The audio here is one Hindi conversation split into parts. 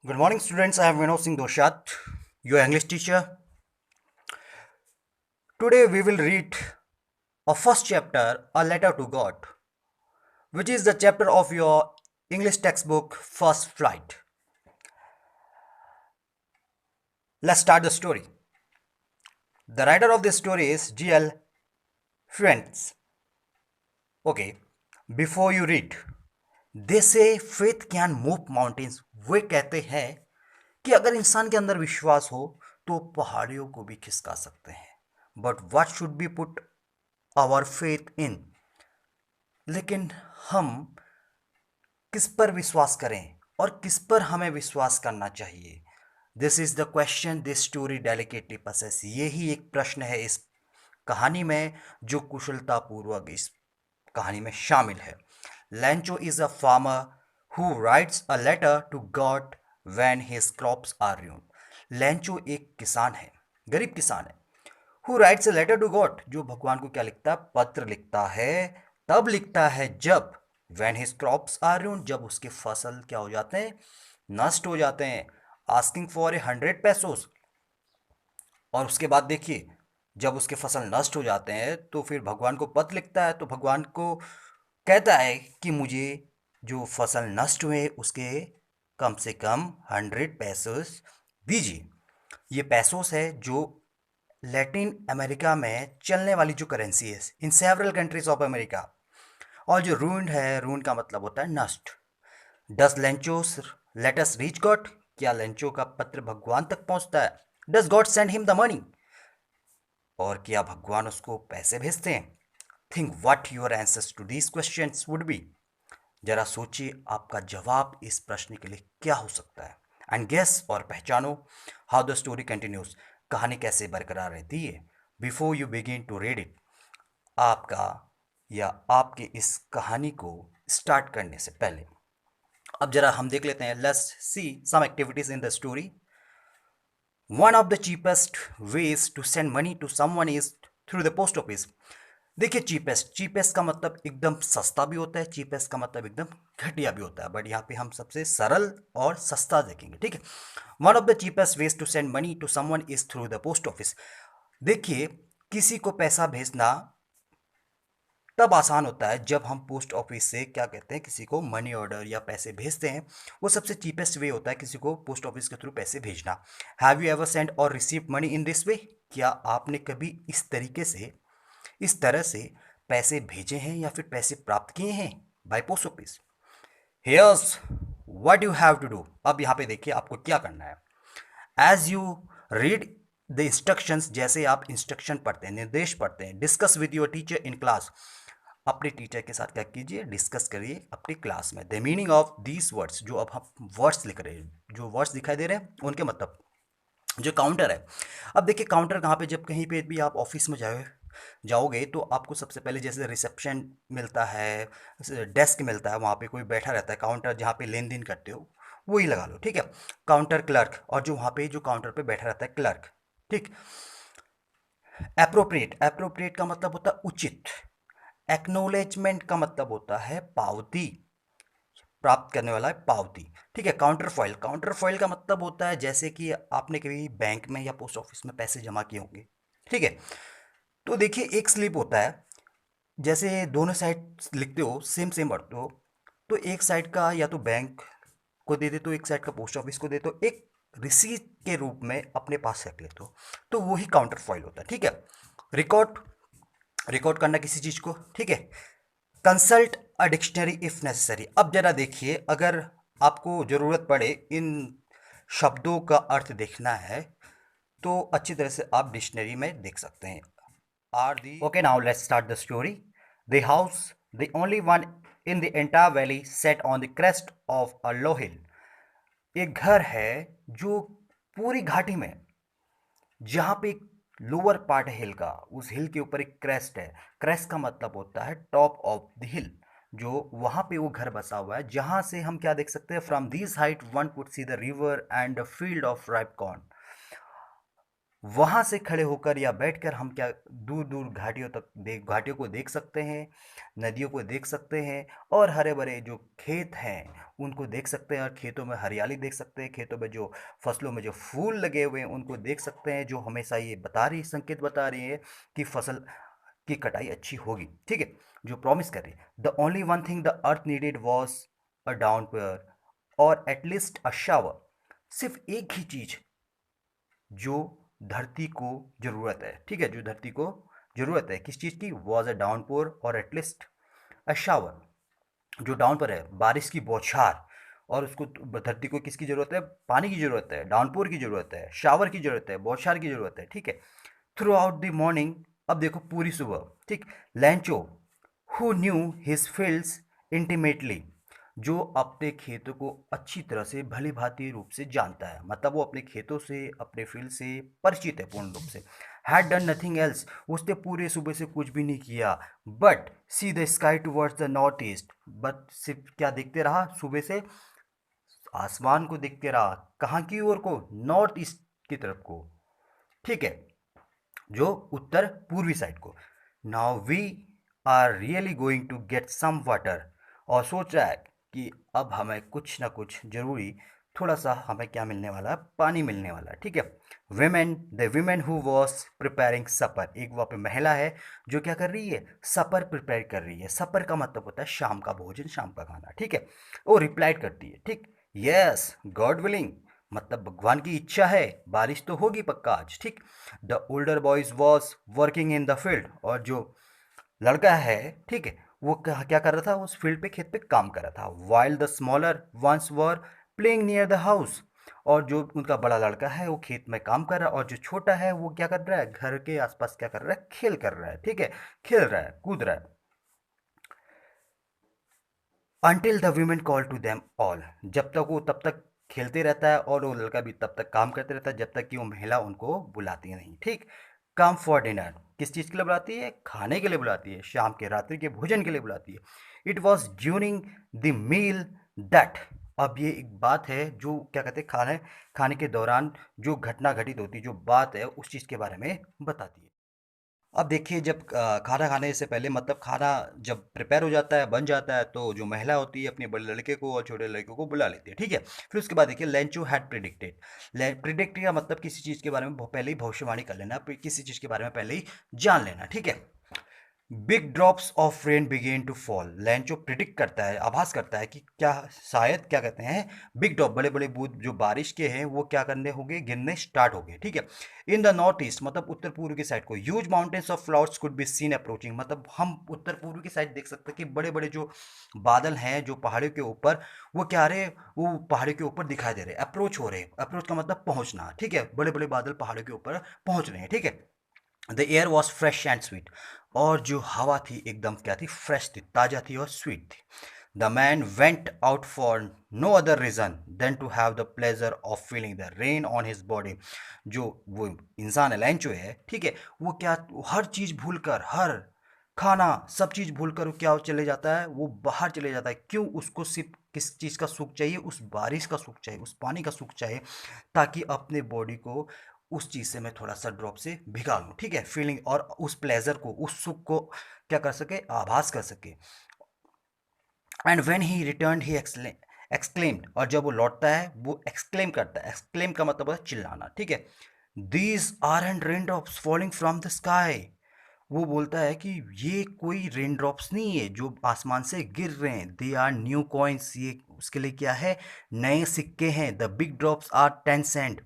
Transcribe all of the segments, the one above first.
Good morning, students. I am Vinod Singh Doshat, your English teacher. Today we will read a first chapter, A Letter to God, which is the chapter of your English textbook, First Flight. Let's start the story. The writer of this story is G.L. Fuentes. Okay, before you read, they say faith can move mountains. वे कहते हैं कि अगर इंसान के अंदर विश्वास हो तो पहाड़ियों को भी खिसका सकते हैं but what should be put our faith in लेकिन हम किस पर विश्वास करें और किस पर हमें विश्वास करना चाहिए this is the question this story delicately possess यही एक प्रश्न है इस कहानी में जो कुशलतापूर्वक इस कहानी में शामिल है Lencho is a farmer who writes a letter to God when his crops are ruined Lencho एक किसान है गरीब किसान है who writes a letter to God जो भगवान को क्या लिखता है पत्र लिखता है तब लिखता है जब when his crops are ruined जब उसके फसल क्या हो जाते हैं नष्ट हो जाते हैं आस्किंग फॉर 100 pesos और उसके बाद देखिए जब उसके फसल नष्ट हो जाते हैं तो फिर भगवान को पत्र लिखता है तो भगवान को कहता है कि मुझे जो फसल नष्ट हुए उसके कम से कम 100 pesos दीजिए ये पैसोस है जो लैटिन अमेरिका में चलने वाली जो करेंसी है in several countries of America और जो रूइंड है रूइंड का मतलब होता है नष्ट does Lencho's letter reach God क्या लेंचो का पत्र भगवान तक पहुंचता है does God send him the money और क्या भगवान उसको पैसे भेजते हैं think what your answers to these questions would be जरा सोचिए आपका जवाब इस प्रश्न के लिए क्या हो सकता है एंड गेस और पहचानो हाउ द स्टोरी कंटिन्यूज कहानी कैसे बरकरार रहती है before you begin to read it आपका या आपके इस कहानी को स्टार्ट करने से पहले अब जरा हम देख लेते हैं let's see some activities in the story one of the cheapest ways to send money to someone is through the post office देखिए चीपेस्ट चीपेस्ट का मतलब एकदम सस्ता भी होता है चीपेस्ट का मतलब एकदम घटिया भी होता है बट यहाँ पे हम सबसे सरल और सस्ता देखेंगे ठीक है one of the cheapest ways to send money to someone is through the post office देखिए किसी को पैसा भेजना तब आसान होता है जब हम पोस्ट ऑफिस से क्या कहते हैं किसी को मनी ऑर्डर या पैसे भेजते हैं वो सबसे चीपेस्ट वे होता है किसी को पोस्ट ऑफिस के थ्रू पैसे भेजना हैव यू एवर सेंड और receive money in this way क्या आपने कभी इस तरीके से इस तरह से पैसे भेजे हैं या फिर पैसे प्राप्त किए हैं by post office here's what you have to do अब यहाँ पे देखिए आपको क्या करना है as you read the instructions जैसे आप इंस्ट्रक्शन पढ़ते हैं निर्देश पढ़ते हैं discuss with your teacher in class अपने टीचर के साथ क्या कीजिए डिस्कस करिए अपनी क्लास में the meaning of these words जो अब हम वर्ड्स लिख रहे हैं जो वर्ड्स दिखाई दे रहे हैं उनके मतलब जो काउंटर है अब देखिए काउंटर कहाँ पे जब कहीं पे भी आप ऑफिस में जाओगे तो आपको सबसे पहले जैसे रिसेप्शन मिलता है डेस्क मिलता है वहाँ पे कोई बैठा रहता है काउंटर जहाँ पे लेन देन करते हो वही लगा लो ठीक है काउंटर क्लर्क और जो वहाँ पे जो काउंटर पे बैठा रहता है क्लर्क ठीक एप्रोप्रिएट एप्रोप्रिएट का मतलब होता है उचित एक्नोलेजमेंट का मतलब होता है पावती प्राप्त करने वाला है पावती ठीक है काउंटर फॉइल का मतलब होता है जैसे कि आपने कभी बैंक में या पोस्ट ऑफिस में पैसे जमा किए होंगे ठीक है तो देखिए एक स्लिप होता है जैसे दोनों साइड लिखते हो सेम सेम भरते हो तो एक साइड का या तो बैंक को दे दे तो एक साइड का पोस्ट ऑफिस को दे तो एक रिसीट के रूप में अपने पास रख लेते हो तो वही काउंटर फॉइल होता है ठीक है रिकॉर्ड रिकॉर्ड करना किसी चीज़ को ठीक है consult a dictionary if necessary अब जरा देखिए अगर आपको ज़रूरत पड़े इन शब्दों का अर्थ देखना है तो अच्छी तरह से आप डिक्शनरी में देख सकते हैं आर दी okay now let's start the story the house the only one in the entire valley sat on the crest of a low hill एक घर है जो पूरी घाटी में जहाँ पे एक लोअर पार्ट है हिल का उस हिल के ऊपर एक क्रेस्ट है क्रेस्ट का मतलब होता है टॉप ऑफ द हिल जो वहाँ पे वो घर बसा हुआ है जहाँ से हम क्या देख सकते हैं from this height one could see the river and the field of ripe corn वहाँ से खड़े होकर या बैठकर हम क्या दूर दूर घाटियों को देख सकते हैं नदियों को देख सकते हैं और हरे भरे जो खेत हैं उनको देख सकते हैं और खेतों में हरियाली देख सकते हैं, खेतों में जो फसलों में जो फूल लगे हुए हैं उनको देख सकते हैं, जो हमेशा ये संकेत बता रही है कि फसल की कटाई अच्छी होगी, ठीक है, जो प्रॉमिस कर रही है। The only one thing the earth needed was a downpour और एटलीस्ट अ शावर। सिर्फ एक ही चीज जो धरती को जरूरत है, ठीक है, जो धरती को जरूरत है किस चीज की, वॉज अ डाउनपोर और एटलीस्ट अ शावर। जो डाउन पर है बारिश की बौछार, और उसको धरती को किसकी जरूरत है, पानी की जरूरत है, डाउनपोर की जरूरत है, शावर की जरूरत है, बौछार की जरूरत है, ठीक है। थ्रू आउट द मॉर्निंग, अब देखो पूरी सुबह, ठीक। लैंचो who knew his fields intimately, जो अपने खेतों को अच्छी तरह से भली भांति रूप से जानता है, मतलब वो अपने खेतों से अपने फील्ड से परिचित है पूर्ण रूप से। हैड डन नथिंग एल्स, उसने पूरे सुबह से कुछ भी नहीं किया, but see the sky towards the north east, but सिर्फ क्या देखते रहा सुबह से, आसमान को देखते रहा, कहाँ की ओर को, नॉर्थ ईस्ट की तरफ को, ठीक है, जो उत्तर पूर्वी साइड को। Now we are really going to get some water, और सोच रहा है कि अब हमें कुछ ना कुछ जरूरी थोड़ा सा हमें क्या मिलने वाला है, पानी मिलने वाला है, ठीक है। Woman the woman who was preparing supper, एक वहाँ पे महिला है जो क्या कर रही है, सपर प्रिपेयर कर रही है। सपर का मतलब होता है शाम का भोजन, शाम का खाना, ठीक है। वो रिप्लाइड करती है, ठीक, यस गॉड विलिंग, मतलब भगवान की इच्छा है, बारिश तो होगी पक्का आज, ठीक। The older boys was working in the field, और जो लड़का है, ठीक है, वो क्या क्या कर रहा था, उस फील्ड पे खेत पे काम कर रहा था। While the smaller ones were playing near the house, और जो उनका बड़ा लड़का है वो खेत में काम कर रहा है, और जो छोटा है वो क्या कर रहा है, घर के आसपास क्या कर रहा है, खेल कर रहा है, ठीक है, खेल रहा है, कूद रहा है। Until the women call to them all, जब तक वो तब तक खेलते रहता है और वो लड़का भी तब तक काम करते रहता है जब तक कि वो महिला उनको बुलाती नहीं, ठीक। कम फॉर डिनर, किस चीज़ के लिए बुलाती है, खाने के लिए बुलाती है, शाम के रात्रि के भोजन के लिए बुलाती है। It was during the meal that, अब ये एक बात है जो क्या कहते हैं, खाने खाने के दौरान जो घटना घटित होती है, जो बात है उस चीज़ के बारे में बताती है। अब देखिए जब खाना खाने से पहले, मतलब खाना जब प्रिपेयर हो जाता है, बन जाता है, तो जो महिला होती है अपने बड़े लड़के को और छोटे लड़के को बुला लेती है, ठीक है। फिर उसके बाद देखिए लेंचो हैड प्रिडिक्टेड, प्रिडिक्ट का मतलब किसी चीज़ के बारे में पहले ही भविष्यवाणी कर लेना, किसी चीज़ के बारे में पहले ही जान लेना, ठीक है। Big drops of rain began to fall, Lencho predict करता है, आभास करता है कि क्या शायद क्या कहते हैं, बिग ड्रॉप बड़े बड़े बूंद जो बारिश के हैं वो क्या करने होंगे, गिरने स्टार्ट हो गए, ठीक है। इन द नॉर्थ ईस्ट, मतलब उत्तर पूर्व की साइड को, huge mountains of clouds could be seen approaching, मतलब हम उत्तर पूर्व की साइड देख सकते हैं कि बड़े बड़े जो बादल हैं जो पहाड़ियों के ऊपर, वो क्या रहे, वो पहाड़ियों के ऊपर दिखाई दे रहे, अप्रोच हो रहे, अप्रोच का मतलब पहुंचना, ठीक है, बड़े बड़े बादल पहाड़ों के ऊपर पहुंच रहे हैं, ठीक है। The air was fresh and sweet, और जो हवा थी एकदम क्या थी, फ्रेश थी, ताज़ा थी और स्वीट थी। The man went out for no other reason than to have the pleasure of feeling the rain on his body, जो वो इंसान है, लैंचो है, ठीक है, वो क्या, हर चीज़ भूल कर, हर खाना सब चीज़ भूल कर वो क्या चले जाता है, वो बाहर चले जाता है। क्यों, उसको सिर्फ किस चीज़ का सुख चाहिए, उस बारिश का सुख चाहिए, उस पानी का सुख चाहिए, ताकि अपने बॉडी को उस चीज़ से मैं थोड़ा सा ड्रॉप से भिगा लूँ, ठीक है, फीलिंग, और उस प्लेजर को, उस सुख को क्या कर सके, आभास कर सके। And when he return he exclaimed, और जब वो लौटता है वो एक्सक्लेम करता है, एक्सक्लेम का मतलब है चिल्लाना, ठीक है। These are and rain drops falling from the sky, वो बोलता है कि ये कोई रेन ड्रॉप्स नहीं है जो आसमान से गिर रहे हैं, दे आर न्यू कॉइन्स, ये उसके लिए क्या है, नए सिक्के हैं। The big drops are 10 cent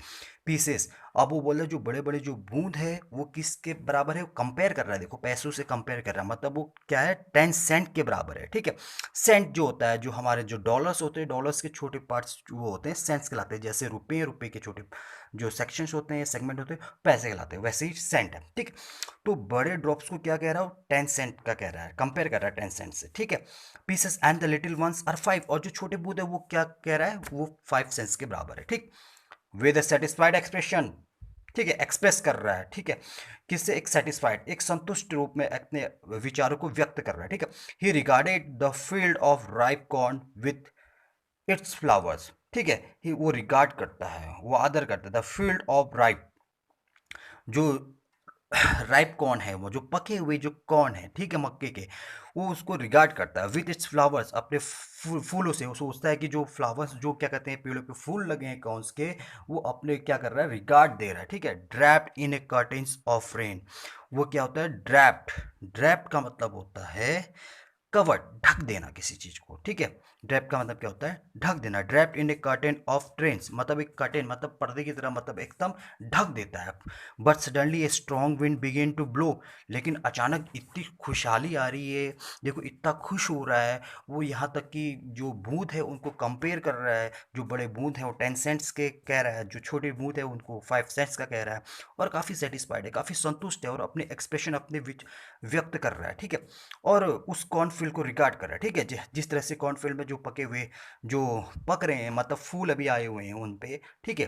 pieces, अब वो बोल रहे जो बड़े बड़े जो बूंद है वो किसके बराबर है, वो कंपेयर कर रहा है, देखो पैसों से कंपेयर कर रहा है, मतलब वो क्या है, 10 सेंट के बराबर है, ठीक है। सेंट जो होता है, जो हमारे जो डॉलर्स होते हैं, डॉलर्स के छोटे पार्ट्स वो होते हैं, सेंट्स कहलाते हैं, जैसे रुपये, रुपये के छोटे जो सेक्शंस होते हैं, सेगमेंट होते हैं, पैसे कहलाते हैं, वैसे ही सेंट है, ठीक। तो बड़े ड्रॉप्स को क्या कह रहा है, 10 सेंट का कह रहा है, कंपेयर कर रहा है 10 सेंट से, ठीक है। Pieces and the little ones are 5, और जो छोटे बूंद है वो क्या कह रहा है, वो 5 सेंट्स के बराबर है, ठीक। विद अ सेटिस्फाइड एक्सप्रेशन, ठीक है, एक्सप्रेस कर रहा है, ठीक है, किससे, एक सेटिस्फाइड, एक संतुष्ट रूप में अपने विचारों को व्यक्त कर रहा है, ठीक है। ही regarded the field of ripe corn with its flowers, ठीक है, ही वो रिगार्ड करता है, वो आदर करता है, द फील्ड ऑफ राइप, जो राइप कॉर्न है, वो जो पके हुए जो कॉर्न है, ठीक है, मक्के के, वो उसको रिगार्ड करता है विथ इट्स फ्लावर्स, अपने फूलों से। वो सोचता है कि जो फ्लावर्स, जो क्या कहते हैं, पेड़ों पे फूल लगे हैं कौन के, वो अपने क्या कर रहा है, रिगार्ड दे रहा है, ठीक है। Draped in A curtains of rain, वो क्या होता है, ड्रैप्ड। ड्रैप्ड का मतलब होता है कवर्ड, ढक देना किसी चीज को, ठीक है। ड्रैप का मतलब क्या होता है, ढक देना। Draped in A curtain of trains, मतलब एक कर्टेन मतलब पर्दे की तरह, मतलब एकदम ढक देता है। But suddenly a strong wind began to blow, लेकिन अचानक इतनी खुशहाली आ रही है, देखो इतना खुश हो रहा है वो, यहाँ तक कि जो बूंद है उनको कंपेयर कर रहा है। जो बड़े बूंद हैं वो 10 सेंट्स के कह रहा है, जो छोटे बूंद है उनको 5 सेंट्स का कह रहा है। और काफ़ी सेटिस्फाइड है, काफ़ी संतुष्ट है, और अपने एक्सप्रेशन अपने व्यक्त कर रहा है, ठीक है। और उस कॉर्नफील्ड को रिगार्ड कर रहा है, ठीक है। जिस तरह से कॉर्नफील्ड में जो पके हुए, जो पक रहे हैं, मतलब फूल अभी आए हुए हैं उन पे, ठीक है।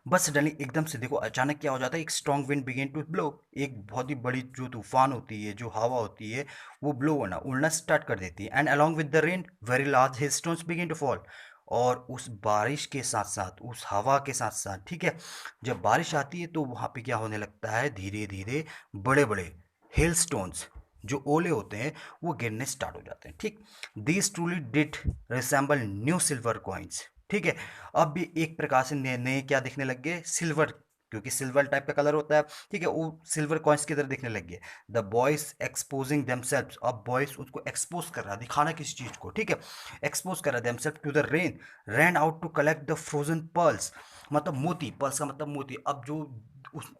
बस सडनली एकदम से देखो अचानक क्या हो जाता है, एक strong wind began to blow, एक बहुत ही बड़ी जो तूफान होती है, जो हवा होती है, वो ब्लो होना, उड़ना स्टार्ट कर देती है। And along with the rain very large hailstones begin to fall, और उस बारिश के साथ साथ, उस हवा के साथ साथ, ठीक है, जब बारिश आती है तो वहाँ पे क्या होने लगता है, धीरे धीरे बड़े बड़े हेलस्टोन्स, जो ओले होते हैं, वो गिरने स्टार्ट हो जाते हैं, ठीक। These truly did resemble new silver coins, ठीक है। अब भी एक प्रकार से नए नए क्या दिखने लग गए, सिल्वर, क्योंकि सिल्वर टाइप का कलर होता है, ठीक है, वो सिल्वर कॉइन्स की तरह दिखने लग गए। द बॉयज एक्सपोजिंग देमसेल्व्स, अब बॉयज उसको एक्सपोज कर रहा है, दिखाना किसी चीज को, ठीक है, एक्सपोज कर रहा है themselves to the rain, ran out to collect the frozen pearls, मतलब मोती, पर्ल्स का मतलब मोती। अब जो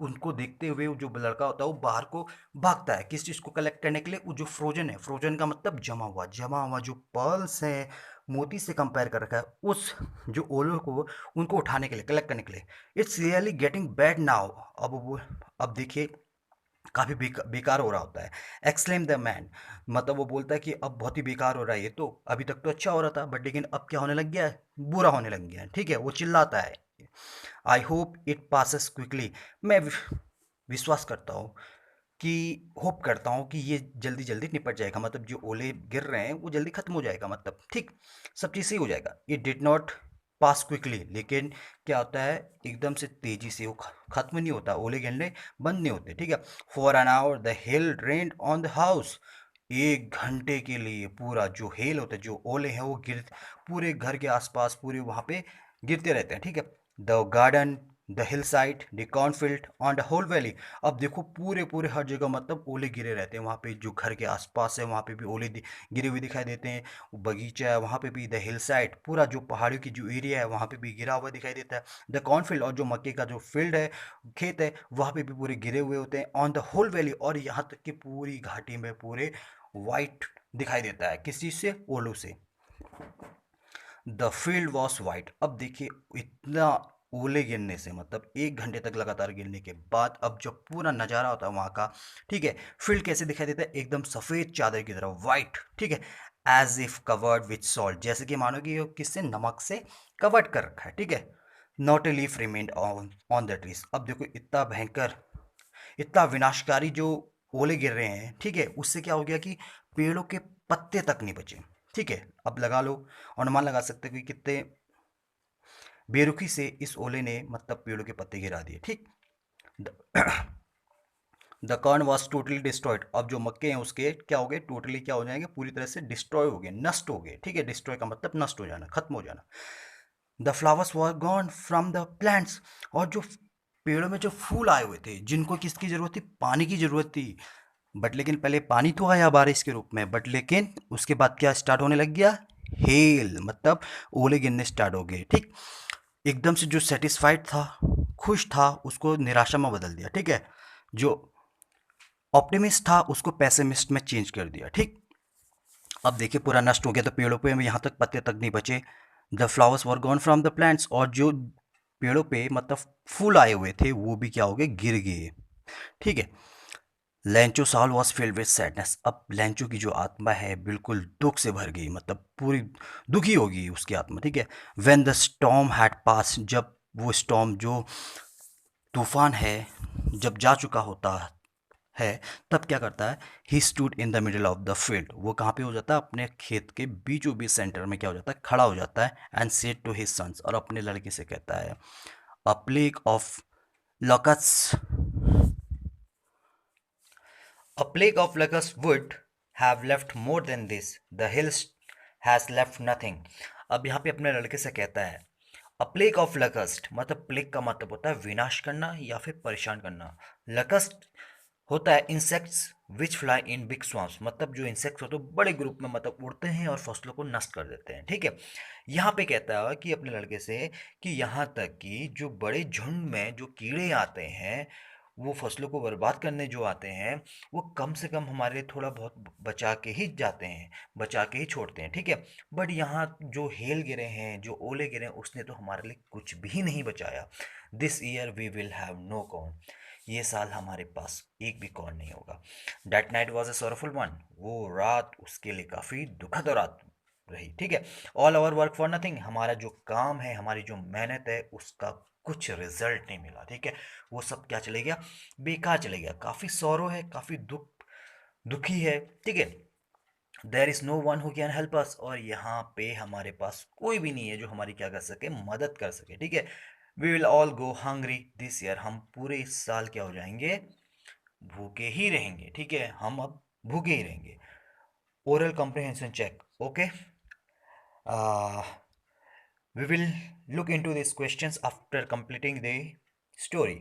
उनको देखते हुए वो जो लड़का होता है वो बाहर को भागता है, किस चीज को कलेक्ट करने के लिए, वो जो फ्रोजन है, फ्रोजन का मतलब जमा हुआ जो पर्ल्स है, मोती से कंपेयर कर रखा है, उस जो ओलो को, उनको उठाने के लिए, कलेक्ट करने के लिए। It's really getting bad now, अब देखिए काफ़ी बेकार हो रहा होता है। एक्सक्लेम द मैन, मतलब वो बोलता है कि अब बहुत ही बेकार हो रहा है ये तो, अभी तक तो अच्छा हो रहा था, बट लेकिन अब क्या होने लग गया है, बुरा होने लग गया है, ठीक है। वो चिल्लाता है, I hope it passes quickly, मैं विश्वास करता हूँ कि, होप करता हूँ कि ये जल्दी जल्दी निपट जाएगा, मतलब जो ओले गिर रहे हैं वो जल्दी खत्म हो जाएगा, मतलब ठीक, सब चीज़ सही हो जाएगा। It did not pass quickly, लेकिन क्या होता है, एकदम से तेजी से वो खत्म नहीं होता, ओले गिरने बंद नहीं होते, ठीक है। For an hour the hell rained on the house, 1 घंटे के लिए पूरा जो हेल होता है, जो ओले हैं, वो गिर, पूरे घर के आसपास, पूरे वहाँ पे गिरते रहते हैं, ठीक है। The garden, the hill side, the cornfield on the whole valley, अब देखो पूरे पूरे हर जगह मतलब ओले गिरे रहते हैं, वहाँ पे जो घर के आसपास है वहाँ पे भी ओले गिरे हुए दिखाई देते हैं। बगीचा है वहाँ पे भी, द हिल साइड, पूरा जो पहाड़ियों की जो एरिया है वहाँ पे भी गिरा हुआ दिखाई देता है। द कॉर्नफील्ड, और जो मक्के का जो फील्ड है, खेत है, वहाँ पे भी पूरे गिरे हुए होते हैं। ऑन द होल वैली, और यहाँ तक कि पूरी घाटी में पूरे वाइट दिखाई देता है, किस चीज़ से, ओलों से। द फील्ड वॉस वाइट, अब देखिए इतना ओले गिरने से, मतलब 1 घंटे तक लगातार गिरने के बाद अब जब पूरा नज़ारा होता है वहाँ का, ठीक है, फील्ड कैसे दिखाई देता है, एकदम सफ़ेद चादर की तरह, वाइट, ठीक है। As if covered with salt, जैसे कि मानो कि ये किससे, नमक से कवर्ड कर रखा है, ठीक है। Not a leaf remained on on the trees, अब देखो इतना भयंकर, इतना विनाशकारी जो ओले गिर रहे हैं, ठीक है, उससे क्या हो गया कि पेड़ों के पत्ते तक नहीं बचे, ठीक है। अब लगा लो, अनुमान लगा सकते हो कि कितने बेरुखी से इस ओले ने मतलब पेड़ों के पत्ते गिरा दिए, ठीक। The corn was totally destroyed, अब जो मक्के हैं उसके क्या हो गए, टोटली क्या हो जाएंगे, पूरी तरह से डिस्ट्रॉय हो गए, नष्ट हो गए, ठीक है। डिस्ट्रॉय का मतलब नष्ट हो जाना, खत्म हो जाना। The flowers were gone from the plants, और जो पेड़ों में जो फूल आए हुए थे, जिनको किसकी जरूरत थी, पानी की जरूरत थी, बट लेकिन पहले पानी तो आया बारिश के रूप में, बट लेकिन उसके बाद क्या स्टार्ट होने लग गया, हेल, मतलब ओले गिरने स्टार्ट हो गए, ठीक। एकदम से जो सेटिस्फाइड था, खुश था, उसको निराशा में बदल दिया, ठीक है। जो ऑप्टिमिस्ट था उसको पेसिमिस्ट में चेंज कर दिया, ठीक। अब देखिए पूरा नष्ट हो गया, तो पेड़ों पे यहाँ तक पत्ते तक नहीं बचे। The flowers were gone from the plants, और जो पेड़ों पे मतलब फूल आए हुए थे वो भी क्या हो गए, गिर गए, ठीक है। लेंचो साल वॉज फिल्ड विद सैडनेस, अब लेंचो की जो आत्मा है बिल्कुल दुख से भर गई, मतलब पूरी दुखी होगी उसकी आत्मा, ठीक है। व्हेन द स्टॉर्म हैड पास, जब वो स्टॉर्म जो तूफान है जब जा चुका होता है, तब क्या करता है, he stood in the middle of the field, वो कहाँ पे हो जाता है, अपने खेत के बीचों बीच सेंटर में क्या हो जाता है, खड़ा हो जाता है। And said to his sons, और अपने लड़के से कहता है, a plague of locust, A plague of locusts would have left more than this. The hills has left nothing. अब यहाँ पे अपने लड़के से कहता है अ प्लेग ऑफ लकस्ट, मतलब प्लेग का मतलब होता है विनाश करना या फिर परेशान करना। लकस्ट होता है insects which fly in big swarms, मतलब जो इंसेक्ट्स होते हैं बड़े ग्रुप में मतलब उड़ते हैं और फसलों को नष्ट कर देते हैं। ठीक है, यहाँ पे कहता है कि अपने लड़के से कि यहाँ तक कि जो बड़े झुंड में जो कीड़े आते हैं वो फसलों को बर्बाद करने जो आते हैं वो कम से कम हमारे लिए थोड़ा बहुत बचा के ही जाते हैं, बचा के ही छोड़ते हैं। ठीक है, बट यहाँ जो हेल गिरे हैं, जो ओले गिरे हैं, उसने तो हमारे लिए कुछ भी नहीं बचाया। This year we will have no corn, ये साल हमारे पास एक भी कॉर्न नहीं होगा। That night was a sorrowful one, वो रात उसके लिए काफ़ी दुखद रात रही। ठीक है, all our work for nothing, हमारा जो काम है, हमारी जो मेहनत है, उसका कुछ रिजल्ट नहीं मिला। ठीक है, वो सब क्या चले गया, बेकार चले गया। काफ़ी सौरो है, काफ़ी दुखी है। ठीक है, there is no one who can help us, और यहाँ पे हमारे पास कोई भी नहीं है जो हमारी क्या कर सके, मदद कर सके। ठीक है, we will all go hungry this year, हम पूरे इस साल क्या हो जाएंगे, भूखे ही रहेंगे। ठीक है, हम अब भूखे ही रहेंगे। Oral comprehension check, okay. We will look into these questions after completing the story.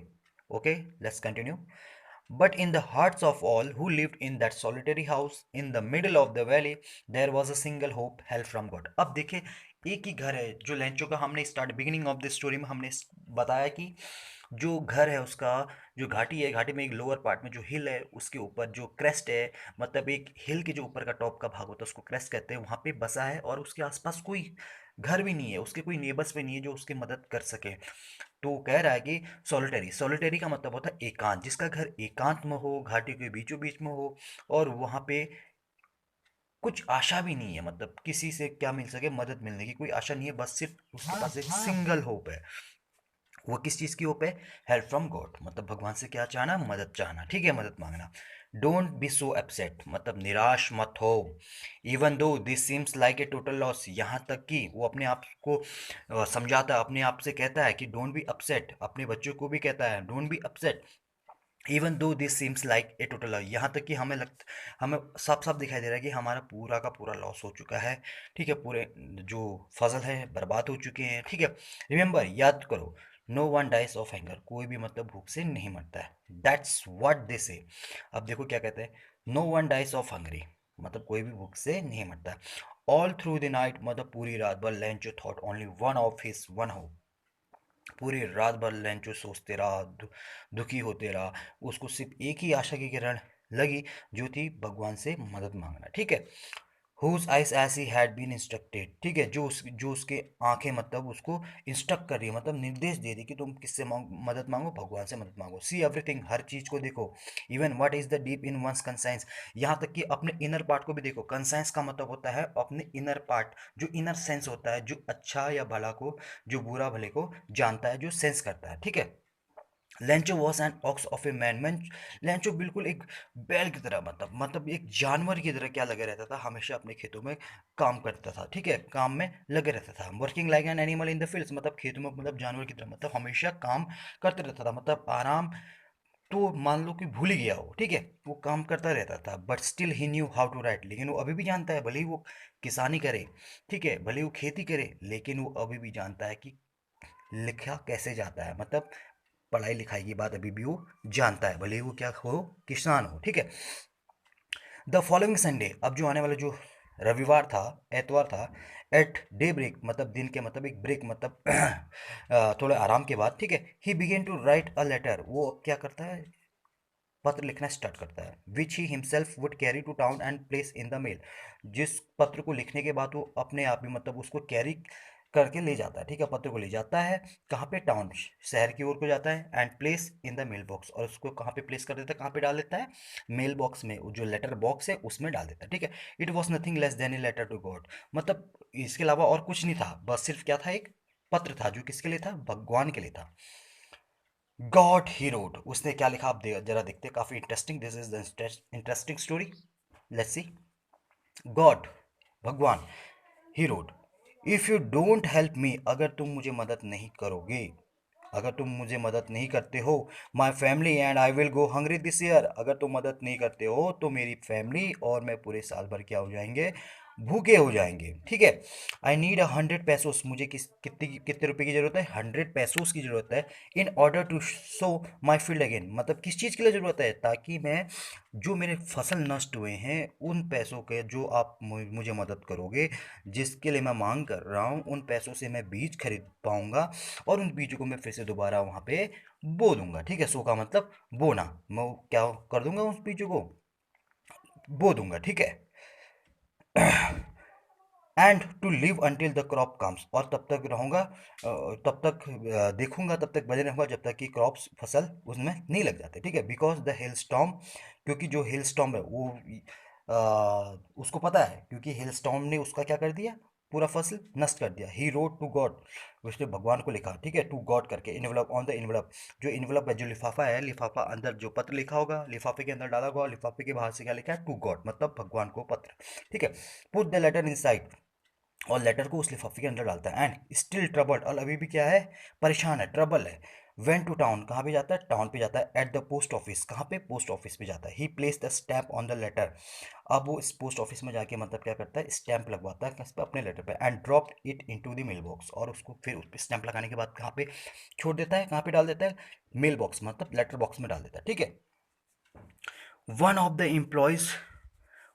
Okay, let's continue. But in the hearts of all who lived in that solitary house in the middle of the valley, there was a single hope, help from God. अब देखिए, एक ही घर है जो लेंचो का, हमने start beginning of this story में हमने बताया कि जो घर है उसका, जो घाटी है, घाटी में एक लोअर पार्ट में जो हिल है, उसके ऊपर जो क्रेस्ट है, मतलब एक हिल के जो ऊपर का टॉप का भाग होता है उसको क्रेस्ट कहते हैं, वहाँ पे बसा है और उसके आसपास कोई घर भी नहीं है, उसके कोई नेबर्स भी नहीं है जो उसकी मदद कर सके। तो वो कह रहा है कि सॉलिटरी, सॉलिटरी का मतलब होता है एकांत, जिसका घर एकांत में हो, घाटी के बीचों बीच में हो, और वहाँ पे कुछ आशा भी नहीं है, मतलब किसी से क्या मिल सके, मदद मिलने की कोई आशा नहीं है, बस सिर्फ उसके पास एक सिंगल होप है। वो किस चीज़ की होप है, हेल्प फ्रॉम गॉड, मतलब भगवान से क्या चाहना, मदद चाहना। ठीक है, मदद मांगना। डोंट बी सो अपसेट, मतलब निराश मत हो। Even though this seems like a total loss, यहाँ तक कि वो अपने आप को समझाता है, अपने आप से कहता है कि डोंट बी अपसेट, अपने बच्चों को भी कहता है don't be upset. Even though this seems like a total loss, यहाँ तक कि हमें साफ साफ दिखाई दे रहा है कि हमारा पूरा का पूरा लॉस हो चुका है। ठीक है, पूरे जो फसल है बर्बाद हो चुके हैं। ठीक है, रिमेंबर, याद करो, no one dies of hunger, कोई भी मतलब भूख से नहीं मरता है। दैट्स व्हाट दे से। अब देखो क्या कहते हैं, no one dies of hungry, मतलब कोई भी भूख से नहीं मरता। ऑल थ्रू द नाइट, मतलब पूरी रात भर Lencho thought only one of his one hope, पूरी रात भर लेंचो सोचते रहा, दुखी होते रहा, उसको सिर्फ एक ही आशा की किरण लगी, जो थी भगवान से मदद मांगना। ठीक है, whose eyes as he had been instructed, ठीक है, जो उसके आंखें मतलब उसको इंस्ट्रक्ट कर रही है, मतलब निर्देश दे रही कि तुम किससे मदद मांगो, भगवान से मदद मांगो। सी एवरीथिंग, हर चीज को देखो। Even what is the deep in one's conscience, यहाँ तक कि अपने इनर पार्ट को भी देखो। कंसाइंस का मतलब होता है अपने इनर पार्ट, जो इनर सेंस होता है, जो अच्छा या भला को, जो बुरा भले को जानता है, जो सेंस करता है। ठीक है, Lencho was an ox of a man, Lencho बिल्कुल एक बैल की तरह, मतलब एक जानवर की तरह क्या लगे रहता था, हमेशा अपने खेतों में काम करता था। ठीक है, काम में लगे रहता था। Working like an animal in the fields, मतलब खेतों में, मतलब जानवर की तरह, मतलब हमेशा काम करते रहता था, मतलब आराम तो मान लो कि भूल ही गया हो। ठीक है, वो काम करता रहता था। But still he knew how to write, लेकिन वो अभी भी जानता है, भले ही वो किसानी करे, ठीक है, भले ही वो खेती करे, लेकिन वो अभी भी जानता है कि लिखा कैसे जाता है, मतलब पढ़ाई लिखाई की बात अभी भी वो जानता है, भले ही वो क्या हो, किसान हो। ठीक है, द फॉलोइंग संडे, अब जो आने वाला जो रविवार था, एतवार था, एट डे ब्रेक, मतलब दिन के, मतलब एक ब्रेक, मतलब थोड़े आराम के बाद। ठीक है, he began to write a letter, वो क्या करता है, पत्र लिखना स्टार्ट करता है, which he himself would carry to town and place in the mail, जिस पत्र को लिखने के बाद वो अपने आप ही मतलब उसको कैरी करके ले जाता है। ठीक है, पत्र को ले जाता है कहाँ पे, टाउन, शहर की ओर को जाता है, and place in the mail box, और उसको कहाँ पे प्लेस कर देता है, कहाँ पे डाल देता है, मेल बॉक्स में, जो लेटर बॉक्स है उसमें डाल देता है। ठीक है, it was nothing less than a letter to God, मतलब इसके अलावा और कुछ नहीं था, बस सिर्फ क्या था, एक पत्र था, जो किसके लिए था, भगवान के लिए था। गॉड ही रोड, उसने क्या लिखा, आप जरा देखते हैं, काफी interesting, this is the interesting story, let's see. God, भगवान, he wrote, if you don't help me, अगर तुम मुझे मदद नहीं करोगे, अगर तुम मुझे मदद नहीं करते हो, my family and I will go hungry this year, अगर तुम मदद नहीं करते हो तो मेरी फैमिली और मैं पूरे साल भर क्या हो जाएंगे, भूखे हो जाएंगे। ठीक है। आई नीड 100 पैसोस, मुझे कितने रुपए की जरूरत है, 100 पैसोस की जरूरत है। In order to sow my field again, मतलब किस चीज़ के लिए ज़रूरत है, ताकि मैं जो मेरे फसल नष्ट हुए हैं उन पैसों के जो आप मुझे मदद करोगे, जिसके लिए मैं मांग कर रहा हूँ, उन पैसों से मैं बीज खरीद पाऊंगा और उन बीजों को मैं फिर से दोबारा वहाँ पे बो दूंगा। ठीक है। सो का मतलब बोना, मैं क्या कर दूंगा, उस बीजों को बो दूंगा। ठीक है। And to live until the crop comes, और तब तक रहूँगा, तब तक देखूंगा, तब तक बने रहूँगा जब तक कि क्रॉप्स फसल उसमें नहीं लग जाते। ठीक है। बिकॉज द हिल स्टॉर्म, क्योंकि जो हिल स्टॉर्म है वो उसको पता है, क्योंकि हिल स्टॉर्म ने उसका क्या कर दिया, पूरा फसल नष्ट कर दिया। ही रोड टू गॉड, उसने भगवान को लिखा। ठीक है। टू गॉड करके, इन्वेलप ऑन द इन्वेलप, जो इन्वेलप है, जो लिफाफा है, लिफाफा अंदर जो पत्र लिखा होगा लिफाफे के अंदर डाला होगा, लिफाफे के बाहर से क्या लिखा है, टू गॉड, मतलब भगवान को पत्र। ठीक है। Put the letter inside, और लेटर को उस लिफाफे के अंदर डालता है। एंड स्टिल ट्रबल्ड, और अभी भी क्या है, परेशान है, ट्रबल है। वेंट टू टाउन, कहाँ पे जाता है, टाउन पे जाता है। एट द पोस्ट ऑफिस, कहाँ पे, पोस्ट ऑफिस पे जाता है। He place the stamp on the letter, अब वो इस पोस्ट ऑफिस में जाके मतलब क्या करता है, स्टैंप लगवाता है किस पे, अपने लेटर पे। And dropped it into the mail box, और उसको फिर उस पर स्टैंप लगाने के बाद कहाँ पे छोड़ देता है, कहाँ पे डाल देता है, मेल बॉक्स, मतलब लेटर बॉक्स में डाल देता है। ठीक है। One of the employees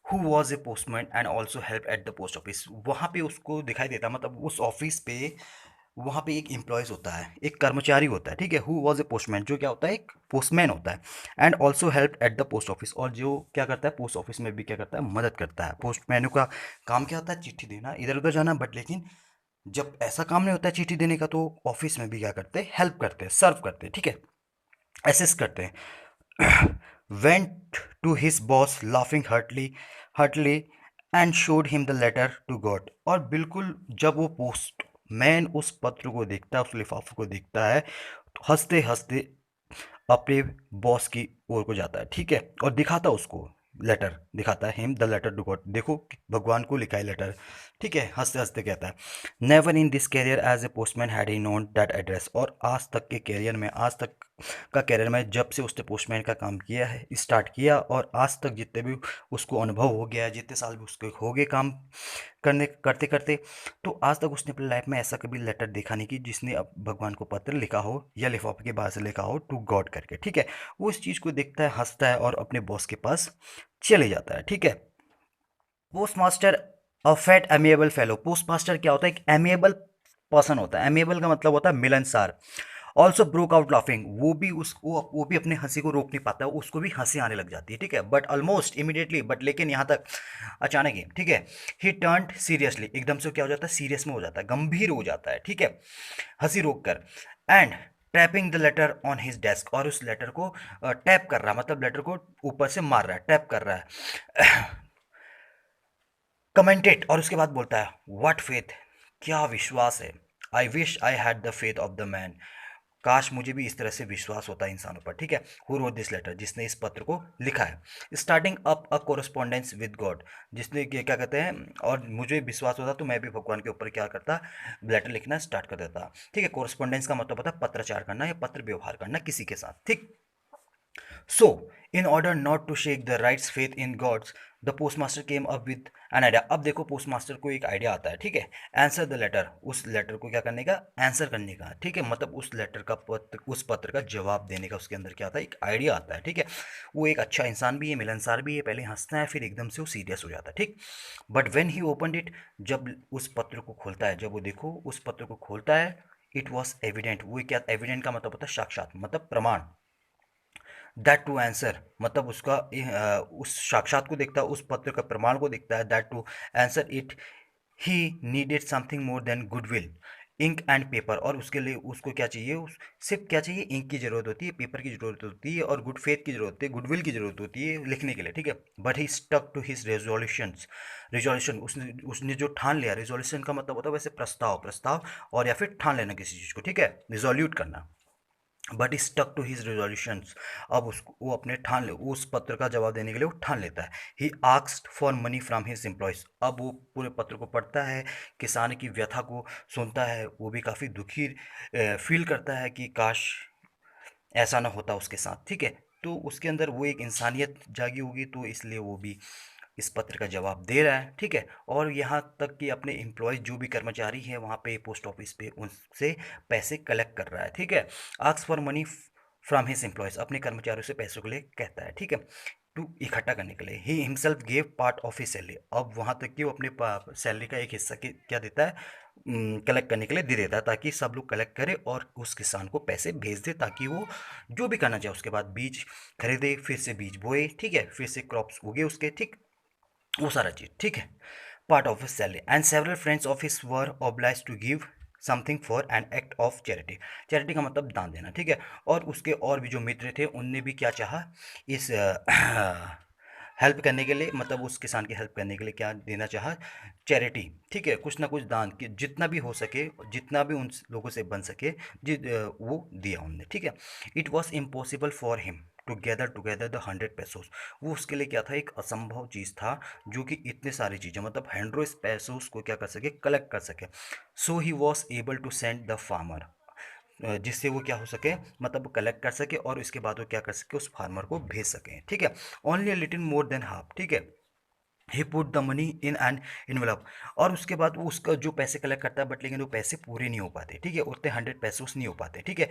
who was a postman and also help at the post office, वहाँ पे उसको दिखाई देता है, मतलब उस ऑफिस पे वहाँ पे एक एम्प्लॉयज़ होता है, एक कर्मचारी होता है। ठीक है। हु वॉज ए पोस्टमैन, जो क्या होता है, एक पोस्टमैन होता है। And also help at the post office, और जो क्या करता है, पोस्ट ऑफिस में भी क्या करता है, मदद करता है। पोस्टमैन का काम क्या होता है, चिट्ठी देना, इधर उधर जाना, बट लेकिन जब ऐसा काम नहीं होता है चिट्ठी देने का, तो ऑफिस में भी क्या करते हैं, हेल्प करते हैं, सर्व करते हैं। ठीक है। असिस्ट करते हैं। Went to his boss laughing heartily and showed him the letter to God, और बिल्कुल जब वो पोस्ट मैन उस पत्र को देखता है, उस लिफाफे को देखता है, तो हंसते हंसते अपने बॉस की ओर को जाता है। ठीक है। और दिखाता उसको लेटर, दिखाता है him the letter to God, देखो भगवान को लिखा है लेटर। ठीक है। हंसते हंसते कहता है, never in this career as a postman had he known that address, और आज तक के कैरियर में, आज तक का कैरियर में, जब से उसने पोस्टमैन का काम किया है, स्टार्ट किया, और आज तक जितने भी उसको अनुभव हो गया है, जितने साल भी उसके हो गए काम करने करते करते, तो आज तक उसने अपनी लाइफ में ऐसा कभी लेटर देखा नहीं कि जिसने अब भगवान को पत्र लिखा हो या लिफाफे के बाहर से लिखा हो टू गॉड करके। ठीक है। वो इस चीज़ को देखता है, हंसता है और अपने बॉस के पास चले जाता है। ठीक है। Post master a fat amiable fellow, post master क्या होता है, एक एमिएबल पर्सन होता है। एमिएबल का मतलब होता है मिलनसार। ऑल्सो ब्रोक आउट लाफिंग, वो भी अपने हंसी को रोक नहीं पाता, उसको भी हंसी आने लग जाती है। ठीक है। बट ऑलमोस्ट इमीडिएटली, बट लेकिन यहाँ तक अचानक ही। ठीक है। ही टर्न सीरियसली, एकदम से क्या हो जाता है, सीरियस में हो जाता है, गंभीर हो जाता है। ठीक है। हंसी रोक कर। And tapping the later on his desk, और उस लेटर को टैप कर रहा है, मतलब लेटर को ऊपर से मार रहा है, टैप कर रहा है। कमेंटेट, और उसके बाद बोलता है, व्हाट फेथ, क्या विश्वास है। I wish I had the faith of the man, काश मुझे भी इस तरह से विश्वास होता है इंसानों पर। ठीक है। हु रोट दिस लेटर, जिसने इस पत्र को लिखा है। Starting up a correspondence with God, जिसने क्या कहते हैं, और मुझे विश्वास होता तो मैं भी भगवान के ऊपर क्या करता, लेटर लिखना स्टार्ट कर देता। ठीक है। कोरस्पॉन्डेंस का मतलब होता है पत्रचार करना या पत्र व्यवहार करना किसी के साथ। ठीक। So, in order not to shake the right's faith in gods, the postmaster came up with an idea. अब देखो पोस्टमास्टर को एक आइडिया आता है। ठीक है। आंसर द लेटर, उस लेटर को क्या करने का, आंसर करने का। ठीक है। मतलब उस लेटर का पत्र, उस पत्र का जवाब देने का उसके अंदर क्या आता है, एक आइडिया आता है। ठीक है। वो एक अच्छा इंसान भी है, मिलनसार भी है, पहले हंसता है, फिर एकदम से वो सीरियस हो जाता है। ठीक। But when he open it, जब उस पत्र को खोलता है, जब वो देखो उस पत्र को खोलता है, इट वॉज एविडेंट, वो क्या, एविडेंट का मतलब होता है साक्षात, मतलब प्रमाण। दैट टू आंसर, मतलब उसका उस साक्षात को देखता है, उस पत्र का प्रमाण को देखता है। That to answer it he needed something more than goodwill, ink and paper, और उसके लिए उसको क्या चाहिए, सिर्फ क्या चाहिए, इंक की जरूरत होती है, पेपर की जरूरत होती है, और गुड फेथ की जरूरत होती है, गुडविल की जरूरत होती है लिखने के लिए। ठीक है। But he stuck to his resolution, उसने जो ठान लिया, रेजोल्यूशन का मतलब होता है वैसे प्रस्ताव, और या फिर ठान लेना किसी चीज़ को। ठीक है। रिजोल्यूट करना। But stuck to his resolutions. अब उसको वो अपने ठान ले उस पत्र का जवाब देने के लिए वो ठान लेता है। He asked for money from his employees. अब वो पूरे पत्र को पढ़ता है, किसान की व्यथा को सुनता है, वो भी काफ़ी दुखी फील करता है कि काश ऐसा ना होता उसके साथ, ठीक है। तो उसके अंदर वो एक इंसानियत जागी होगी, तो इसलिए वो भी इस पत्र का जवाब दे रहा है, ठीक है। और यहाँ तक कि अपने एम्प्लॉयज जो भी कर्मचारी हैं वहाँ पे पोस्ट ऑफिस पे उनसे पैसे कलेक्ट कर रहा है, ठीक है। Ask for money from his employees, अपने कर्मचारियों से पैसों के लिए कहता है, ठीक है, टू इकट्ठा करने के लिए। He himself gave part of his salary. अब वहाँ तक कि वो अपने सैलरी का एक हिस्सा क्या देता है, कलेक्ट करने के लिए दे देता है, ताकि सब लोग कलेक्ट करें और उस किसान को पैसे भेज दे, ताकि वो जो भी करना चाहे उसके बाद बीज खरीदे, फिर से बीज बोए, ठीक है, फिर से क्रॉप्स उगे उसके, ठीक, वो सारा चीज़, ठीक है। Part of his salary and several friends of his were obliged to give something for an act of charity. Charity का मतलब दान देना, ठीक है। और उसके और भी जो मित्र थे उनने भी क्या चाहा, इस हेल्प करने के लिए, मतलब उस किसान की हेल्प करने के लिए क्या देना चाहा, चैरिटी, ठीक है, कुछ ना कुछ दान कि जितना भी हो सके, जितना भी उन लोगों से बन सके, वो दिया उनने, ठीक है। It was impossible for him to gather together the 100 pesos. वो उसके लिए क्या था, एक असंभव चीज़ था, जो कि इतने सारी चीज़ें मतलब 100 पेसोस को क्या कर सके, कलेक्ट कर सके। So he was able to send the farmer, जिससे वो क्या हो सके, मतलब कलेक्ट कर सके और इसके बाद वो क्या कर सके, उस फार्मर को भेज सके, ठीक है। Only little more than half, ठीक है। He put the money in an envelope. और उसके बाद वो उसका जो पैसे कलेक्ट करता है, बट लेकिन वो पैसे पूरे नहीं हो पाते, ठीक है, उतने 100 पेसोस नहीं हो पाते, ठीक है।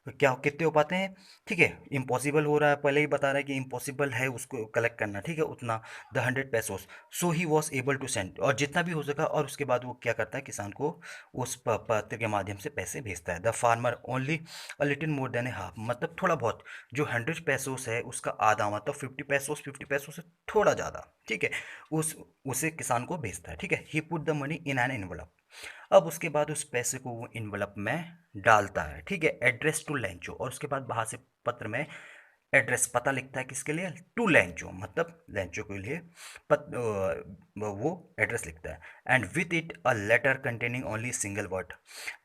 तो क्या कितने हो पाते हैं, ठीक है, इम्पॉसिबल हो रहा है, पहले ही बता रहा है कि इम्पॉसिबल है उसको कलेक्ट करना, ठीक है, उतना the 100 pesos. So he was able to send, और जितना भी हो सका, और उसके बाद वो क्या करता है, किसान को उस पत्र के माध्यम से पैसे भेजता है। The farmer only a little more then A half, मतलब थोड़ा बहुत, जो 100 पेसोस है उसका आधा, मतलब 50 पेसोस, 50 पेसोस से थोड़ा ज़्यादा, ठीक है, उस उसे किसान को भेजता है, ठीक है। He put the money in an envelope. अब उसके बाद उस पैसे को वो इन्वेलप में डालता है, ठीक है, एड्रेस टू लेंचो। और उसके बाद बाहर से पत्र में एड्रेस, पता लिखता है किसके लिए, टू लेंचो, मतलब लेंचो के लिए वो एड्रेस लिखता है। And with it a letter containing only single word.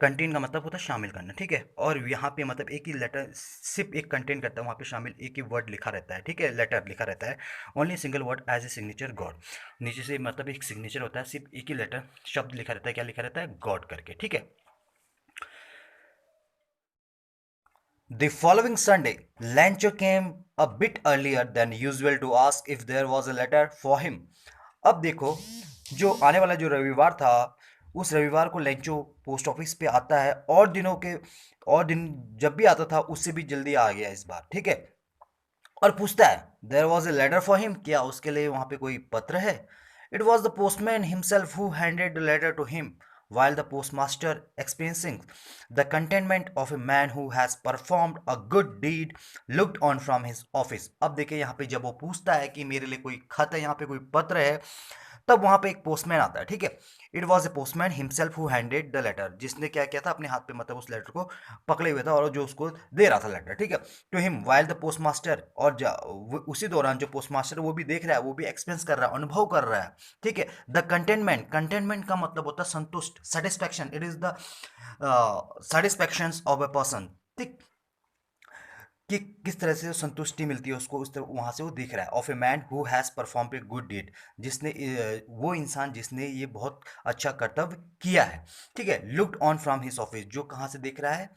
Contain का मतलब होता है शामिल करना, ठीक है। और यहाँ पे मतलब एक ही लेटर सिर्फ एक कंटेन करता है, वहाँ पे शामिल एक ही वर्ड लिखा रहता है, ठीक है, लेटर लिखा रहता है, only single word as a signature God. नीचे से मतलब एक सिग्नेचर होता है, सिर्फ एक ही लेटर शब्द लिखा रहता है, क्या लिखा रहता है, गॉड करके, ठीक है। The following Sunday, Lancho came a bit earlier than usual to ask if there was a letter for him. अब देखो, जो आने वाला जो रविवार था, उस रविवार को लेंचो पोस्ट ऑफिस पे आता है, और दिन जब भी आता था उससे भी जल्दी आ गया इस बार, ठीक है। और पूछता है, there was a letter for him, क्या उसके लिए वहाँ पे कोई पत्र है। It was the postman himself who handed the letter to him, while the postmaster experiencing the contentment of a man who has performed a good deed looked on from his office। अब देखिए यहाँ पे जब वो पूछता है कि मेरे लिए कोई खत है, यहाँ पे कोई पत्र है, तब वहाँ पे एक पोस्टमैन आता है, ठीक है। It was a postman himself who handed the letter, जिसने क्या किया था, अपने हाथ पे मतलब उस लेटर को पकड़े हुए था, और जो उसको दे रहा था लेटर, ठीक है, to him while the postmaster. और उसी दौरान जो पोस्ट मास्टर वो भी देख रहा है, वो भी एक्सपीरियंस कर रहा है, अनुभव कर रहा है, ठीक है। द कंटेनमेंट, कंटेनमेंट का मतलब होता है संतुष्ट, satisfaction, it is the satisfaction of a person, ठीक, कि किस तरह से संतुष्टि मिलती है उसको, उस तरह वहाँ से वो देख रहा है। Of a man who has perform a good deed, जिसने वो इंसान जिसने ये बहुत अच्छा कर्तव्य किया है, ठीक है। Looked on from his office, जो कहाँ से देख रहा है,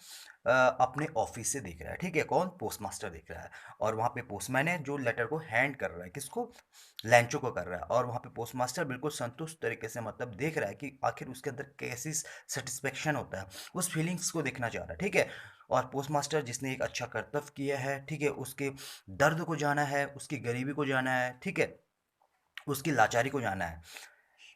अपने ऑफिस से देख रहा है, ठीक है, कौन, पोस्ट मास्टर देख रहा है। और वहाँ पे पोस्टमैन है जो लेटर को हैंड कर रहा है, किसको, लैंचो को कर रहा है। और वहाँ पे पोस्ट मास्टर बिल्कुल संतुष्ट तरीके से मतलब देख रहा है कि आखिर उसके अंदर कैसी सेटिस्फेक्शन होता है, उस फीलिंग्स को देखना चाह रहा है, ठीक है। और पोस्ट मास्टर जिसने एक अच्छा कर्तव्य किया है, ठीक है, उसके दर्द को जाना है, उसकी गरीबी को जाना है, ठीक है, उसकी लाचारी को जाना है।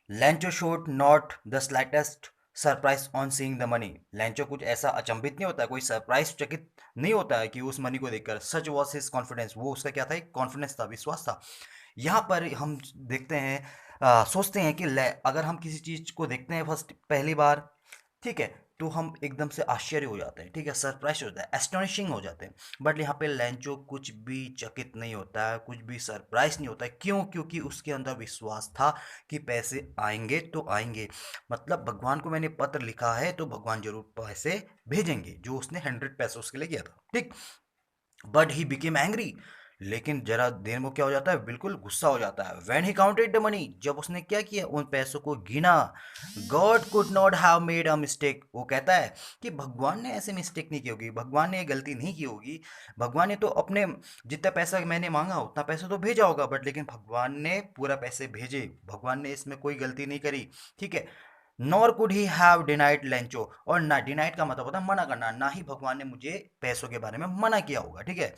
लैंचो showed not the slightest surprise on seeing the money. लैंचो कुछ ऐसा अचंभित नहीं होता, कोई सरप्राइज चकित नहीं होता है कि उस मनी को देखकर। सच वॉज हिज कॉन्फिडेंस, वो उसका क्या था, एक कॉन्फिडेंस था, विश्वास था। यहाँ पर हम देखते हैं, सोचते हैं कि अगर हम किसी चीज़ को देखते हैं फर्स्ट पहली बार, ठीक है, तो हम एकदम से आश्चर्य हो जाते हैं, ठीक है, सरप्राइज हो जाता है, एस्टोनिशिंग हो जाते हैं। बट यहाँ पे लेंचो कुछ भी चकित नहीं होता है, कुछ भी सरप्राइज नहीं होता है। क्यों? क्योंकि उसके अंदर विश्वास था कि पैसे आएंगे तो आएंगे। मतलब भगवान को मैंने पत्र लिखा है तो भगवान जरूर पैसे भेजेंगे, जो उसने 100 पैसे उसके लिए किया था, ठीक। बट ही बिकेम एंग्री, लेकिन जरा देर में क्या हो जाता है, बिल्कुल गुस्सा हो जाता है। When he counted the money, जब उसने क्या किया, उन पैसों को गिना। God could not have made a mistake, वो कहता है कि भगवान ने ऐसे मिस्टेक नहीं की होगी, भगवान ने ये गलती नहीं की होगी। भगवान ने तो अपने जितना पैसा मैंने मांगा उतना पैसा तो भेजा होगा, बट लेकिन भगवान ने पूरा पैसे भेजे, भगवान ने इसमें कोई गलती नहीं करी, ठीक है। Nor could he have denied Lencho, और ना डिनाइड का मतलब होता है मना करना, ना ही भगवान ने मुझे पैसों के बारे में मना किया होगा, ठीक है।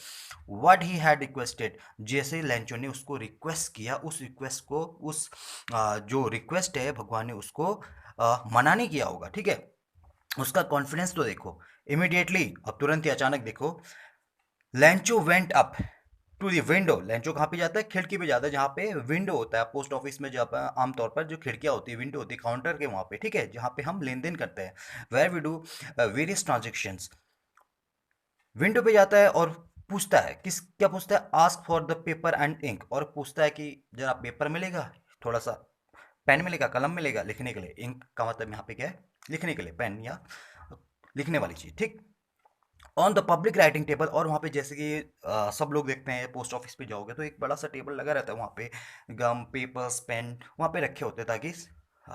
व्हाट ही हैड रिक्वेस्टेड, जैसे लेंचो ने उसको रिक्वेस्ट किया, उस रिक्वेस्ट को उस जो रिक्वेस्ट है भगवान ने उसको मना नहीं किया होगा, ठीक है। उसका कॉन्फिडेंस तो देखो, इमिडिएटली, अब तुरंत ही अचानक देखो, Lencho went up to the window. Lencho कहाँ पे जाता है? खिड़की पे जाता है, जहाँ पे विंडो होता है पोस्ट ऑफिस में, जहाँ पर आमतौर पर जो खिड़कियाँ होती है, विंडो होती है काउंटर के वहाँ पे, ठीक है, जहाँ पे हम लेन देन करते हैं, where we do various transactions. Window पे जाता है और पूछता है, किस क्या पूछता है? Ask for the paper and ink, और पूछता है कि जरा पेपर मिलेगा, थोड़ा सा पेन मिलेगा, कलम मिलेगा लिखने के लिए। इंक का मतलब यहाँ पे क्या है? लिखने के लिए, पेन या लिखने वाली चीज़, ठीक। On the public writing table, और वहाँ पे जैसे कि सब लोग देखते हैं, पोस्ट ऑफिस पे जाओगे तो एक बड़ा सा टेबल लगा रहता है, वहाँ पे गम, पेपर्स, पेन वहाँ पे रखे होते हैं, ताकि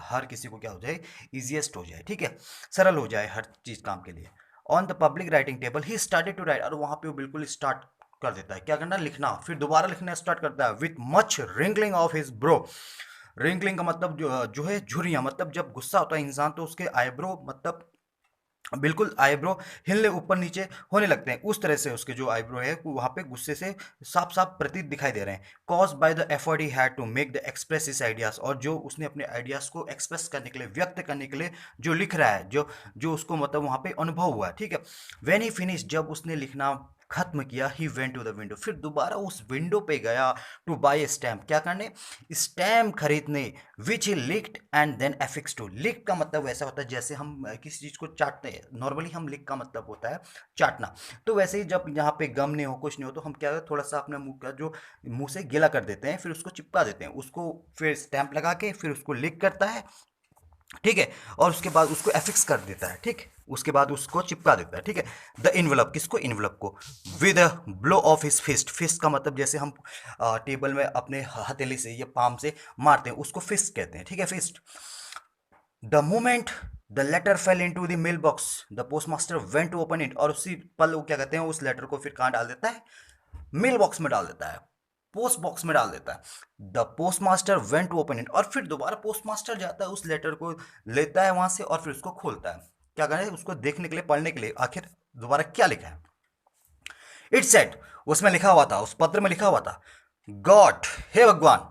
हर किसी को क्या हो जाए, इजिएस्ट हो जाए, ठीक है, सरल हो जाए हर चीज़ काम के लिए। On the public writing table he started to write, और वहाँ पे वो बिल्कुल स्टार्ट कर देता है, क्या करना? लिखना। फिर दोबारा लिखना स्टार्ट करता है, with much wriggling of his bro. Wriggling का मतलब जो है झुर्रियाँ, मतलब जब गुस्सा होता है इंसान तो उसके आईब्रो, मतलब बिल्कुल आईब्रो हिलने ऊपर नीचे होने लगते हैं, उस तरह से उसके जो आईब्रो है वहाँ पे गुस्से से साफ साफ प्रतीत दिखाई दे रहे हैं। Cause by the effort he had to make the express his ideas, और जो उसने अपने आइडियाज को एक्सप्रेस करने के लिए, व्यक्त करने के लिए जो लिख रहा है, जो जो उसको मतलब वहाँ पे अनुभव हुआ है, ठीक है। व्हेन ही फिनिश, जब उसने लिखना खत्म किया, he went to the window, फिर दोबारा उस विंडो पे गया टू बाय स्टैम्प, क्या करने? स्टैम्प खरीदने। Which he licked and then affix to. Lick का मतलब वैसा होता है जैसे हम किसी चीज़ को चाटते हैं, नॉर्मली हम लिक का मतलब होता है चाटना। तो वैसे ही जब यहाँ पे गम नहीं हो, कुछ नहीं हो, तो हम क्या करते, थोड़ा सा अपने मुंह का जो मुंह से गिला कर देते हैं, फिर उसको चिपका देते हैं, उसको फिर स्टैंप लगा के फिर उसको लिक करता है, ठीक है, और उसके बाद उसको एफिक्स कर देता है, ठीक, उसके बाद उसको चिपका देता है, ठीक है। द इन्वलप, किसको? इन्वलप को। With blow of his fist, fist का मतलब जैसे हम टेबल में अपने हथेली से या पाम से मारते हैं, उसको फिस्ट कहते हैं, ठीक है, fist. The moment the letter fell into the mail box, the postmaster went to open it, और उसी पल वो क्या कहते हैं, उस लेटर को फिर कहाँ डाल देता है? मेल बॉक्स में डाल देता है, पोस्ट बॉक्स में डाल देता है। The postmaster went to open it, और फिर दोबारा पोस्ट मास्टर जाता है, उस लेटर को लेता है वहां से और फिर उसको खोलता है, क्या करें? उसको देखने के लिए, पढ़ने के लिए, आखिर दोबारा क्या लिखा है। इट सेड, उसमें लिखा हुआ था, उस पत्र में लिखा हुआ था, गॉड, हे भगवान,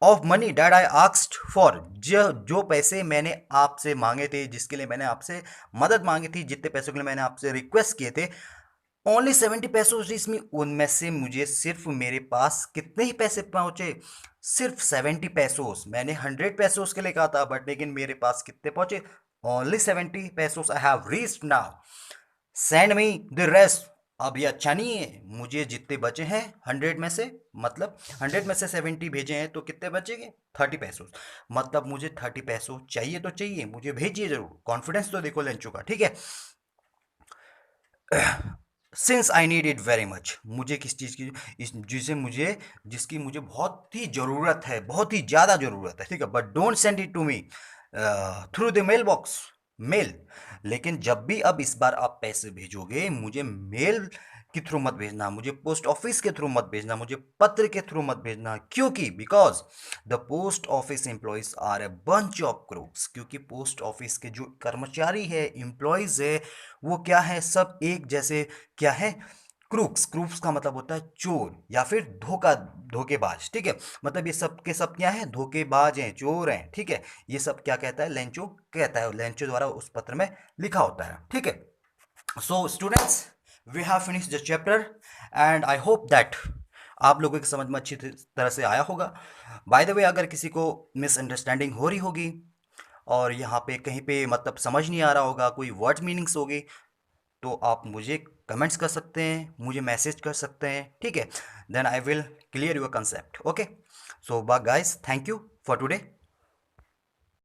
of money that I asked for, जो जो पैसे मैंने आपसे मांगे थे, जिसके लिए मैंने आपसे मदद मांगी थी, जितने पैसों के लिए मैंने आपसे रिक्वेस्ट किए थे, ओनली 70 पैसों इसमें, उनमें से मुझे सिर्फ मेरे पास कितने ही पैसे पहुंचे? सिर्फ 70 पैसों। मैंने 100 पैसों के लिए कहा था, बट लेकिन मेरे पास कितने पहुंचे? ओनली 70 पैसों। I have reached now, send me the rest. अब ये अच्छा नहीं है, मुझे जितने बचे हैं 100 में से, मतलब 100 में से 70 भेजे हैं, तो कितने बचेंगे? 30 पैसों। मतलब मुझे 30 पैसों चाहिए तो चाहिए, मुझे भेजिए जरूर। कॉन्फिडेंस तो देखो लेंचो का, ठीक है। Since I need it very much, मुझे किस चीज़ की, जिसे मुझे, जिसकी मुझे बहुत ही ज़रूरत है, बहुत ही ज़्यादा ज़रूरत है, ठीक है। But don't send it to me through the mail box, mail. लेकिन जब भी अब इस बार आप पैसे भेजोगे, मुझे मेल के थ्रू मत भेजना, मुझे पोस्ट ऑफिस के थ्रू मत भेजना, मुझे पत्र के थ्रू मत भेजना। क्योंकि because the post office employees are a bunch of crooks, क्योंकि पोस्ट ऑफिस के जो कर्मचारी है, एम्प्लॉयज है, वो क्या है? सब एक जैसे, क्या है? क्रूक्स। क्रूक्स का मतलब होता है चोर या फिर धोखेबाज, ठीक है। मतलब ये सब के सब क्या है? धोखेबाज हैं, चोर हैं, ठीक है। ये सब क्या कहता है? लेंचो कहता है, लेंचो द्वारा उस पत्र में लिखा होता है, ठीक है। So students, we have finish the chapter and I hope that आप लोगों की समझ में अच्छी तरह से आया होगा। बाय द वे, अगर किसी को मिसअंडरस्टैंडिंग हो रही होगी, और यहाँ पे कहीं पे मतलब समझ नहीं आ रहा होगा, कोई वर्ड मीनिंग्स होगी, तो आप मुझे कमेंट्स कर सकते हैं, मुझे मैसेज कर सकते हैं, ठीक है। Then I will clear your concept, okay. So bye guys, thank you for today.